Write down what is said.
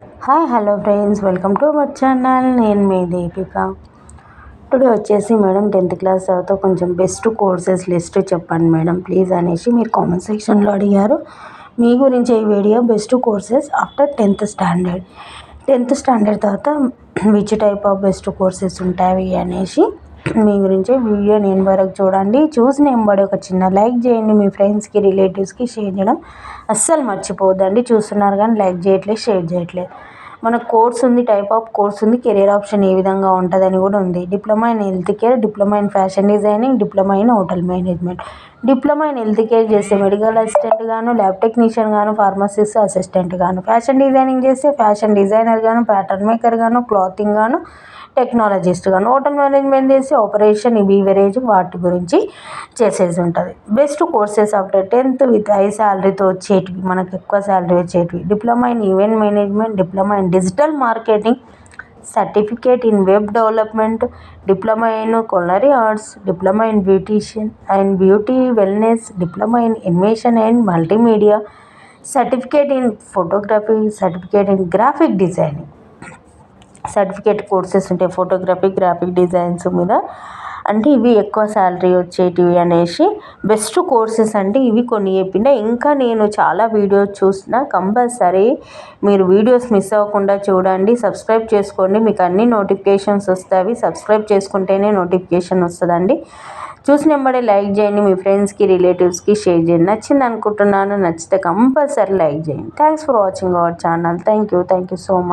Hi hello friends, welcome to our channel. నేను మీ Deepika. Today వచ్చేసి మేడం 10th క్లాస్ చదివితే కొంచెం బెస్ట్ కోర్సెస్ లిస్ట్ చెప్పండి మేడం ప్లీజ్ అనేసి మీరు కామెంట్ సెక్షన్లో అడిగారు. మీ గురించి ఈ video best courses after 10th standard. 10th standard తర్వాత which type of best courses ఉంటాయి అనేసి మీ గురించి వీడియో నేను వరకు చూడండి. చూసి ఎంబడి ఒక చిన్న లైక్ చేయండి. మీ ఫ్రెండ్స్కి రిలేటివ్స్కి షేర్ చేయడం అస్సలు మర్చిపోద్దండి. చూస్తున్నారు కానీ లైక్ చేయట్లేదు, షేర్ చేయట్లేదు. మన కోర్స్ ఉంది, టైప్ ఆఫ్ కోర్స్ ఉంది, కెరీర్ ఆప్షన్ ఏ విధంగా ఉంటుందని కూడా ఉంది. Diploma in health care, diploma in fashion designing, diploma in hotel management. Diploma in health care చేస్తే మెడికల్ అసిస్టెంట్ గాను, ల్యాబ్ టెక్నీషియన్ గాను, ఫార్మసిస్ట్ అసిస్టెంట్ గాను. ఫ్యాషన్ డిజైనింగ్ చేస్తే ఫ్యాషన్ డిజైనర్ గాను, ప్యాటర్న్ మేకర్ గాను, క్లాతింగ్ గాను, టెక్నాలజిస్ట్ గాను. హోటల్ మేనేజ్మెంట్ చేసి ఆపరేషన్, బీవరేజ్ వాటి గురించి చేసేది ఉంటుంది. Best courses after 10th with high శాలరీతో వచ్చేటివి, మనకు ఎక్కువ శాలరీ వచ్చేటివి. Diploma in event management, diploma in digital marketing, certificate in web development, diploma in culinary arts, diploma in beautician and beauty wellness, diploma in animation and multimedia, certificate in photography, certificate in graphic designing. Certificate courses ఉంటాయి photography, graphic designs మీద. అంటే ఇవి ఎక్కువ salary వచ్చేటివి అనేసి best courses అంటే ఇవి కొన్ని చెప్పిండే. ఇంకా నేను చాలా వీడియోస్ చూసిన, కంపల్సరీ మీరు వీడియోస్ మిస్ అవ్వకుండా చూడండి. సబ్స్క్రైబ్ చేసుకోండి, మీకు అన్ని నోటిఫికేషన్స్ వస్తాయి. సబ్స్క్రైబ్ చేసుకుంటేనే నోటిఫికేషన్ వస్తుందండి. చూసిన వెంబడే లైక్ చేయండి, మీ ఫ్రెండ్స్కి రిలేటివ్స్కి షేర్ చేయండి. నచ్చింది అనుకుంటున్నాను, నచ్చితే కంపల్సరీ లైక్ చేయండి. Thanks for watching our channel. Thank you so much.